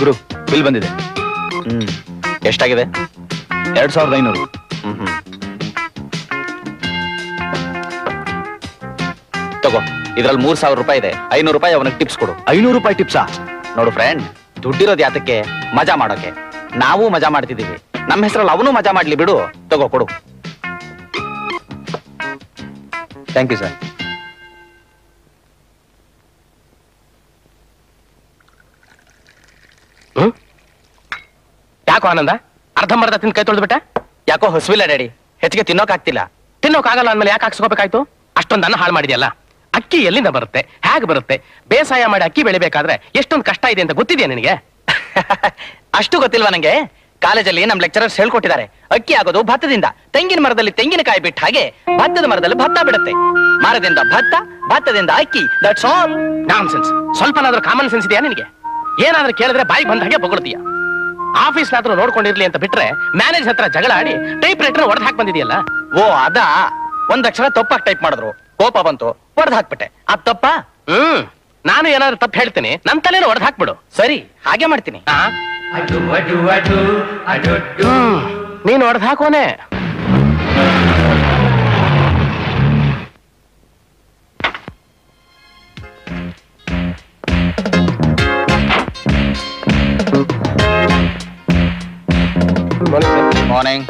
ಗುರು bill ಬಂದಿದೆ. ಎಷ್ಟಾಗಿದೆ? 2500. ತಗೋ, ಇದ್ರಲ್ಲಿ 3000 ರೂಪಾಯಿ ಇದೆ. 500 ರೂಪಾಯಿ ಅವನಿಗೆ ಟಿಪ್ಸ್ ಕೊಡು. 500 ರೂಪಾಯಿ ಟಿಪ್ಸಾ? ನೋಡು ಫ್ರೆಂಡ್, ದುಡ್ಡಿರೋದು ಯಾತಕ್ಕೆ? ಮಜಾ ಮಾಡೋಕೆ. ನಾವು ಮಜಾ ಮಾಡ್ತಿದ್ದೀವಿ, ನಮ್ಮ ಹೆಸರಲ್ಲಿ ಅವನು ಮಜಾ ಮಾಡ್ಲಿ ಬಿಡು. ತಗೋ ಕೊಡು. Thank you sir. ಯಾಕೋ ಆನಂದ, ಅರ್ಧಂಬರ್ಧ ತಿಂದು ಕೈ ತೊಳೆದ್ಬಿಟ್ಟ? ಯಾಕೋ ಹಸುವಿಲ್ಲ ಡ್ಯಾಡಿ, ಹೆಚ್ಚಿಗೆ ತಿನ್ನೋಕಾಗ್ತಿಲ್ಲ. ತಿನ್ನೋಕಾಗಲ್ಲ ಅಂದ್ಮೇಲೆ ಯಾಕೆ ಹಾಕ್ಸ್ಕೋಬೇಕಾಯ್ತು? ಅಷ್ಟೊಂದು ಅನ್ನ ಹಾಳು ಮಾಡಿದ್ಯಲ್ಲ. ಅಕ್ಕಿ ಎಲ್ಲಿಂದ ಬರುತ್ತೆ, ಹೇಗೆ ಬರುತ್ತೆ? ಬೇಸಾಯ ಮಾಡಿ ಅಕ್ಕಿ ಬೆಳಿಬೇಕಾದ್ರೆ ಎಷ್ಟೊಂದು ಕಷ್ಟ ಇದೆ ಅಂತ ಗೊತ್ತಿದೆಯಾ ನಿನಗೆ? ಅಷ್ಟು ಗೊತ್ತಿಲ್ವಾ ನಂಗೆ? ಕಾಲೇಜಲ್ಲಿ ನಮ್ ಲೆಕ್ಚರರ್ಸ್ ಹೇಳ್ಕೊಟ್ಟಿದ್ದಾರೆ, ಅಕ್ಕಿ ಆಗೋದು ಭತ್ತದಿಂದ. ತೆಂಗಿನ ಮರದಲ್ಲಿ ತೆಂಗಿನಕಾಯಿ ಬಿಟ್ಟ ಹಾಗೆ ಭತ್ತದ ಮರದಲ್ಲಿ ಭತ್ತ ಬಿಡುತ್ತೆ. ಮರದಿಂದ ಭತ್ತ, ಭತ್ತದಿಂದ ಅಕ್ಕಿ. That's all. ನಾನ್ಸೆನ್ಸ್. ಸ್ವಲ್ಪನಾದ್ರೂ ಕಾಮನ್ ಸೆನ್ಸ್ ಇದೆಯಾ ನಿನಗೆ? ಏನಾದ್ರೂ ಕೇಳಿದ್ರೆ ಬಾಯಿ ಬಂದ ಹಾಗೆ ಬೊಗಳ್ತೀಯ. ಆಫೀಸ್ನಾದ್ರೂ ನೋಡ್ಕೊಂಡಿರ್ಲಿ ಅಂತ ಬಿಟ್ರೆ ಮ್ಯಾನೇಜರ್ ಹತ್ರ ಜಗಳ ಆಡಿ ಟೈಪ್ ರೈಟರ್ ಹೊಡೆದು ಹಾಕಿ ಬಂದಿದೆಯಲ್ಲ. ಓ ಅದಾ? ಒಂದ್ ಅಕ್ಷರ ತಪ್ಪಾಗಿ ಟೈಪ್ ಮಾಡಿದ್ರು, ಕೋಪ ಬಂತು, ಹೊಡೆದು ಹಾಕ್ಬಿಟ್ಟೆ. ಅದ್ ತಪ್ಪಾ? ನಾನು ಏನಾದ್ರು ತಪ್ಪು ಹೇಳ್ತೀನಿ, ನನ್ ತಲೆನೂ ಹೊಡೆದು ಹಾಕ್ಬಿಡು. ಸರಿ, ಹಾಗೆ ಮಾಡ್ತೀನಿ. ನೀನು ಹೊಡೆದು ಹಾಕೋನೆ. Morning.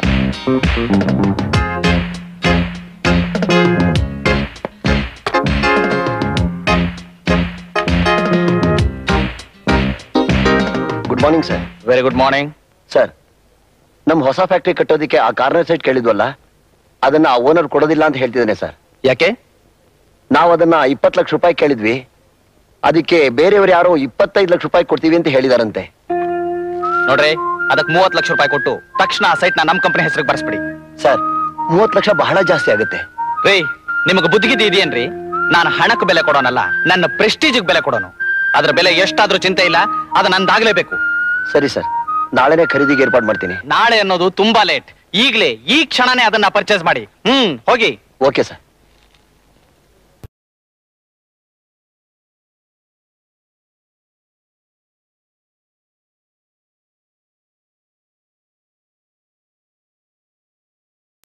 Good morning sir. Very good morning sir, ನಮ್ ಹೊಸ ಫ್ಯಾಕ್ಟ್ರಿ ಕಟ್ಟೋದಿಕ್ಕೆ ಆ ಕಾರ್ನರ್ ಸೈಟ್ ಕೇಳಿದ್ವಲ್ಲ, ಅದನ್ನ ಆ ಓನರ್ ಕೊಡೋದಿಲ್ಲ ಅಂತ ಹೇಳ್ತಿದ್ದಾನೆ ಸರ್. ಯಾಕೆ? ನಾವು ಅದನ್ನ 20 ಲಕ್ಷ ರೂಪಾಯಿ ಕೇಳಿದ್ವಿ, ಅದಕ್ಕೆ ಬೇರೆಯವರು ಯಾರೋ 25 ಲಕ್ಷ ರೂಪಾಯಿ ಕೊಡ್ತೀವಿ ಅಂತ ಹೇಳಿದಾರಂತೆ. ನೋಡ್ರಿ, ಅದಕ್ಕೆ 30 ಲಕ್ಷ ರೂಪಾಯಿ ಕೊಟ್ಟು ತಕ್ಷಣ ಆ ಸೈಟ್ ನಮ್ ಕಂಪನಿ ಹೆಸರಿಗೆ ಬರ್ಸ್ಬಿಡಿ. ಸರ್, 30 ಲಕ್ಷ ಬಹಳ ಜಾಸ್ತಿ ಆಗುತ್ತೆ. ರೀ, ನಿಮಗೆ ಬುದ್ಧಿಗಿದ್ದಿ ಇದೆಯೇನ್ರಿ? ನಾನು ಹಣಕ್ಕೆ ಬೆಲೆ ಕೊಡೋನಲ್ಲ, ನನ್ನ ಪ್ರೆಸ್ಟೀಜ್ ಬೆಲೆ ಕೊಡೋನು. ಅದ್ರ ಬೆಲೆ ಎಷ್ಟಾದ್ರೂ ಚಿಂತೆ ಇಲ್ಲ, ಅದು ನಂದಾಗ್ಲೇಬೇಕು. ಸರಿ ಸರ್, ನಾಳೆನೆ ಖರೀದಿಗೆ ಏರ್ಪಾಡು ಮಾಡ್ತೀನಿ. ನಾಳೆ ಅನ್ನೋದು ತುಂಬಾ ಲೇಟ್. ಈಗ್ಲೇ ಈ ಕ್ಷಣನೇ ಅದನ್ನ ಪರ್ಚೇಸ್ ಮಾಡಿ. ಹೋಗಿ. Okay sir.